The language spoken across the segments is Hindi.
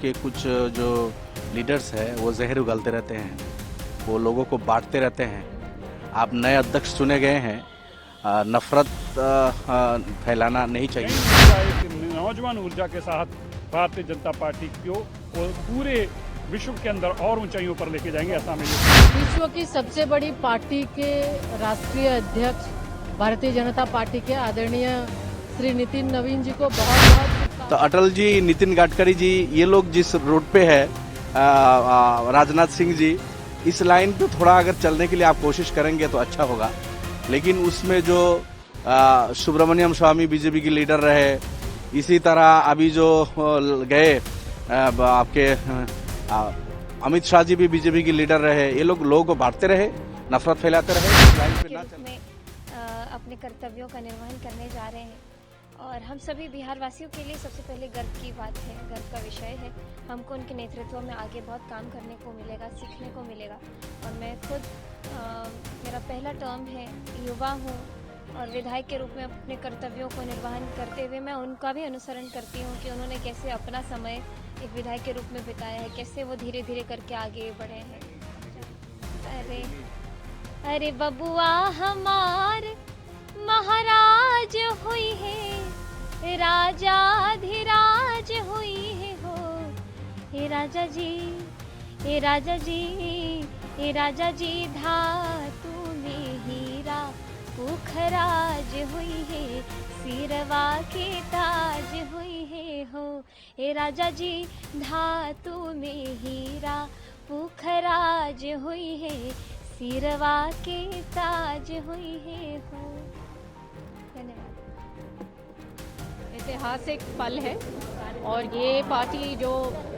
के कुछ जो लीडर्स हैं वो जहर उगलते रहते हैं, वो लोगों को बांटते रहते हैं। आप नए अध्यक्ष चुने गए हैं, नफरत फैलाना नहीं चाहिए। नौजवान ऊर्जा के साथ भारतीय जनता पार्टी को पूरे विश्व के अंदर और ऊंचाइयों पर लेके जाएंगे, ऐसा मैं विश्व की सबसे बड़ी पार्टी के राष्ट्रीय अध्यक्ष भारतीय जनता पार्टी के आदरणीय श्री नितिन नवीन जी को बहुत बहुत। तो अटल जी, नितिन गडकरी जी, ये लोग जिस रोड पे है, राजनाथ सिंह जी, इस लाइन पे थोड़ा अगर चलने के लिए आप कोशिश करेंगे तो अच्छा होगा। लेकिन उसमें जो सुब्रमण्यम स्वामी बीजेपी के लीडर रहे, इसी तरह अभी जो गए आपके अमित शाह जी भी बीजेपी के लीडर रहे, ये लोगों को बांटते रहे, नफरत फैलाते रहे। इस लाइन पे ना चलें। अपने कर्तव्यों का निर्वहन करने जा रहे हैं और हम सभी बिहार वासियों के लिए सबसे पहले गर्व की बात है, गर्व का विषय है। हमको उनके नेतृत्व में आगे बहुत काम करने को मिलेगा, सीखने को मिलेगा। और मैं खुद मेरा पहला टर्म है, युवा हूँ और विधायक के रूप में अपने कर्तव्यों को निर्वहन करते हुए मैं उनका भी अनुसरण करती हूँ कि उन्होंने कैसे अपना समय एक विधायक के रूप में बिताया है, कैसे वो धीरे धीरे करके आगे बढ़े हैं। अरे बबुआ हमार महाराज हुई है, राजाधिराज हुई है हो। हे राजा जी, हे राजा जी, हे राजा जी, धातु में हीरा पुखराज हुई है, सिरवा के ताज हुई है हो। हे राजा जी, धातु में हीरा पुखराज हुई है, सिरवा के ताज हुई है हो। ऐतिहासिक पल है और ये पार्टी जो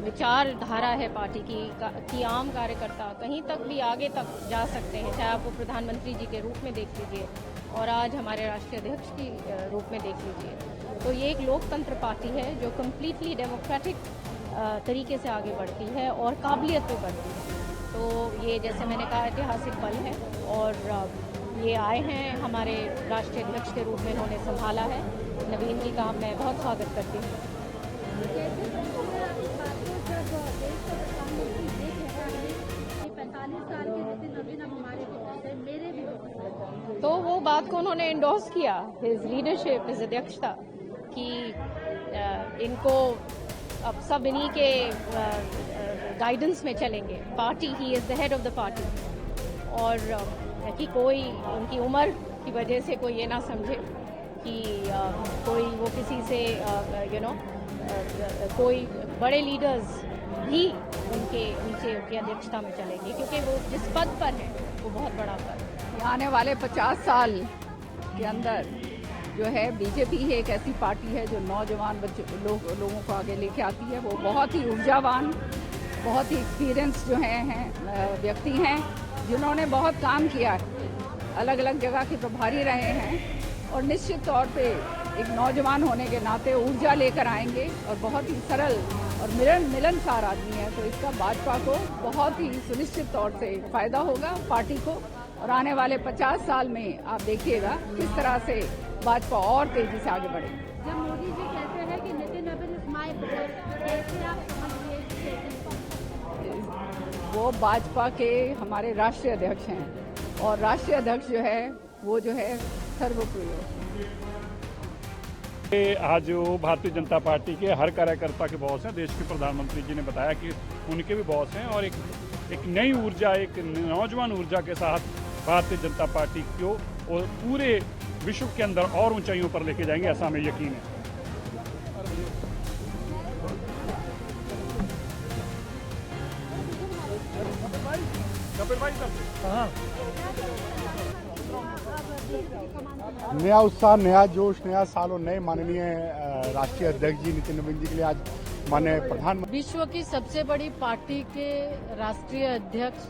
विचारधारा है पार्टी की आम कार्यकर्ता कहीं तक भी आगे तक जा सकते हैं, चाहे आप वो प्रधानमंत्री जी के रूप में देख लीजिए और आज हमारे राष्ट्रीय अध्यक्ष के रूप में देख लीजिए। तो ये एक लोकतंत्र पार्टी है जो कम्प्लीटली डेमोक्रेटिक तरीके से आगे बढ़ती है और काबिलियत पे बढ़ती है। तो ये जैसे मैंने कहा ऐतिहासिक पल है और ये आए हैं हमारे राष्ट्रीय अध्यक्ष के रूप में, इन्होंने संभाला है। नवीन जी का मैं बहुत स्वागत करती हूँ। तो वो बात को उन्होंने इंडोर्स किया, हिज लीडरशिप, हिज अध्यक्षता, कि इनको अब सब इन्हीं के गाइडेंस में चलेंगे। Party, he is the head of the party. और कि कोई उनकी उम्र की वजह से कोई ये ना समझे कि कोई वो किसी से कोई बड़े लीडर्स ही उनके नीचे उनकी अध्यक्षता में चलेंगे, क्योंकि वो जिस पद पर है वो बहुत बड़ा पद है। आने वाले 50 साल के अंदर जो है बीजेपी है एक ऐसी पार्टी है जो नौजवान लोगों को आगे लेके आती है। वो बहुत ही ऊर्जावान, बहुत ही एक्सपीरियंस जो हैं व्यक्ति हैं, जिन्होंने बहुत काम किया है, अलग अलग जगह के प्रभारी रहे हैं और निश्चित तौर पे एक नौजवान होने के नाते ऊर्जा लेकर आएंगे और बहुत ही सरल और मिलनसार आदमी है। तो इसका भाजपा को बहुत ही सुनिश्चित तौर से फायदा होगा पार्टी को। और आने वाले 50 साल में आप देखिएगा किस तरह से भाजपा और तेजी से आगे बढ़ेगी। जब मोदी जी कहते हैं कि नितिन नवीन इज माय ब्रदर, कैसे आप समझिए? वो भाजपा के हमारे राष्ट्रीय अध्यक्ष हैं और राष्ट्रीय अध्यक्ष जो है वो जो है सर्वप्रिय। आज वो भारतीय जनता पार्टी के हर कार्यकर्ता के बॉस हैं। देश के प्रधानमंत्री जी ने बताया कि उनके भी बॉस हैं और एक नई ऊर्जा, एक नौजवान ऊर्जा के साथ भारतीय जनता पार्टी को पूरे विश्व के अंदर और ऊंचाइयों पर लेके जाएंगे, ऐसा हमें यकीन है। नया उत्साह, नया जोश, नया साल और नए माननीय राष्ट्रीय अध्यक्ष जी नितिन नवीन जी के लिए आज माननीय प्रधानमंत्री। विश्व की सबसे बड़ी पार्टी के राष्ट्रीय अध्यक्ष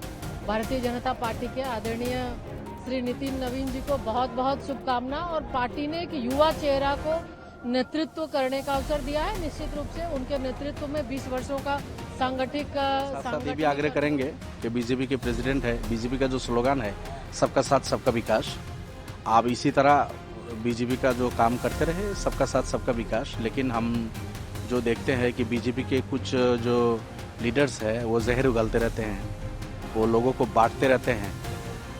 भारतीय जनता पार्टी के आदरणीय श्री नितिन नवीन जी को बहुत बहुत शुभकामना। और पार्टी ने एक युवा चेहरा को नेतृत्व करने का अवसर दिया है। निश्चित रूप से उनके नेतृत्व में 20 वर्षों का सांगठनिक ये भी आग्रह करेंगे कि बीजेपी के प्रेसिडेंट है, बीजेपी का जो स्लोगन है सबका साथ सबका विकास, आप इसी तरह बीजेपी का जो काम करते रहे, सबका साथ सबका विकास। लेकिन हम जो देखते हैं कि बीजेपी के कुछ जो लीडर्स हैं वो जहर उगलते रहते हैं, वो लोगों को बांटते रहते हैं।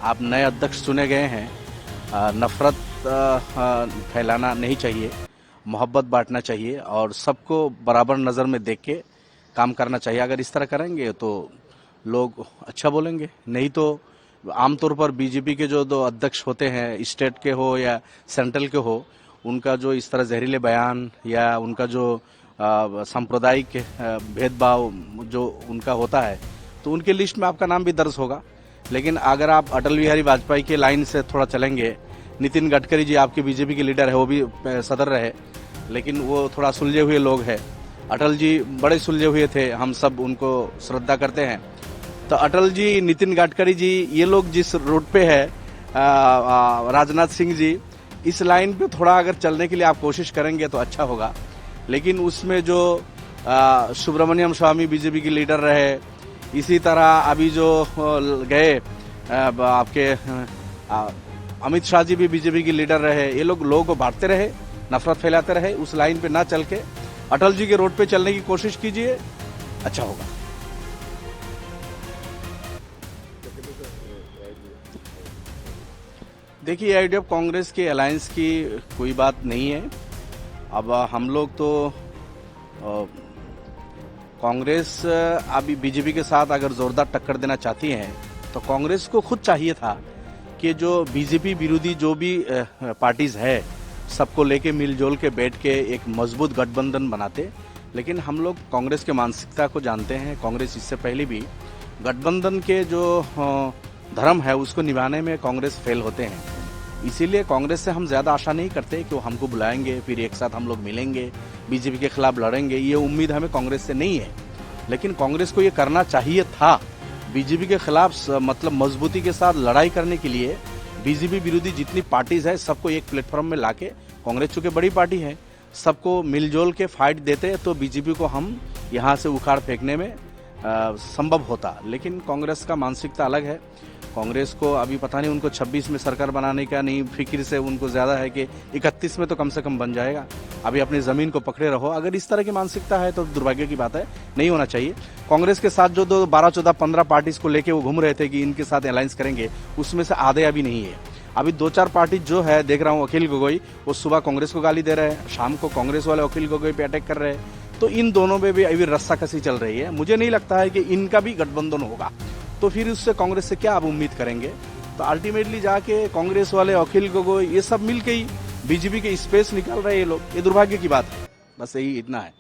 आप नए अध्यक्ष चुने गए हैं, नफरत फैलाना नहीं चाहिए, मोहब्बत बांटना चाहिए और सबको बराबर नज़र में देख के काम करना चाहिए। अगर इस तरह करेंगे तो लोग अच्छा बोलेंगे, नहीं तो आमतौर पर बीजेपी के जो दो अध्यक्ष होते हैं, स्टेट के हो या सेंट्रल के हो, उनका जो इस तरह जहरीले बयान या उनका जो सांप्रदायिक भेदभाव जो उनका होता है, तो उनके लिस्ट में आपका नाम भी दर्ज होगा। लेकिन अगर आप अटल बिहारी वाजपेयी के लाइन से थोड़ा चलेंगे, नितिन गडकरी जी आपके बीजेपी के लीडर है, वो भी सदर रहे, लेकिन वो थोड़ा सुलझे हुए लोग हैं। अटल जी बड़े सुलझे हुए थे, हम सब उनको श्रद्धा करते हैं। तो अटल जी, नितिन गडकरी जी, ये लोग जिस रोड पे है, राजनाथ सिंह जी, इस लाइन पे थोड़ा अगर चलने के लिए आप कोशिश करेंगे तो अच्छा होगा। लेकिन उसमें जो सुब्रमण्यम स्वामी बीजेपी के लीडर रहे, इसी तरह अभी जो गए आपके अमित शाह जी भी बीजेपी के लीडर रहे, ये लोग लोगों को बांटते रहे, नफरत फैलाते रहे। उस लाइन पे ना चल के अटल जी के रोड पे चलने की कोशिश कीजिए, अच्छा होगा। देखिए, आइडिया कांग्रेस के अलायंस की कोई बात नहीं है। अब हम लोग तो कांग्रेस अभी बीजेपी के साथ अगर जोरदार टक्कर देना चाहती है तो कांग्रेस को खुद चाहिए था कि जो बीजेपी विरोधी जो भी पार्टीज है, सबको लेके मिलजुल के बैठ के एक मजबूत गठबंधन बनाते। लेकिन हम लोग कांग्रेस के मानसिकता को जानते हैं। कांग्रेस इससे पहले भी गठबंधन के जो धर्म है उसको निभाने में कांग्रेस फेल होते हैं। इसीलिए कांग्रेस से हम ज्यादा आशा नहीं करते कि वो हमको बुलाएंगे, फिर एक साथ हम लोग मिलेंगे, बीजेपी के खिलाफ लड़ेंगे। ये उम्मीद हमें कांग्रेस से नहीं है। लेकिन कांग्रेस को ये करना चाहिए था, बीजेपी के खिलाफ मतलब मजबूती के साथ लड़ाई करने के लिए बीजेपी विरोधी जितनी पार्टीज है सबको एक प्लेटफॉर्म में लाके, कांग्रेस चूंकि बड़ी पार्टी है, सबको मिलजुल के फाइट देते तो बीजेपी को हम यहाँ से उखाड़ फेंकने में संभव होता। लेकिन कांग्रेस का मानसिकता अलग है। कांग्रेस को अभी पता नहीं, उनको 26 में सरकार बनाने का नहीं फिक्र से उनको ज्यादा है कि 31 में तो कम से कम बन जाएगा। अभी अपनी जमीन को पकड़े रहो। अगर इस तरह की मानसिकता है तो दुर्भाग्य की बात है, नहीं होना चाहिए। कांग्रेस के साथ जो 12, 14, 15 पार्टीज को लेके वो घूम रहे थे कि इनके साथ अलायंस करेंगे, उसमें से आधे अभी नहीं है। अभी 2-4 पार्टी जो है, देख रहा हूँ अखिल गोगोई, वो सुबह कांग्रेस को गाली दे रहे हैं, शाम को कांग्रेस वाले अखिल गोगोई पे अटैक कर रहे हैं। तो इन दोनों में भी अभी रस्साकसी चल रही है। मुझे नहीं लगता है कि इनका भी गठबंधन होगा, तो फिर उससे कांग्रेस से क्या आप उम्मीद करेंगे। तो अल्टीमेटली जाके कांग्रेस वाले, अखिल गोगोई, ये सब मिलके ही बीजेपी के स्पेस निकाल रहे हैं ये लोग। ये दुर्भाग्य की बात है, बस यही इतना है।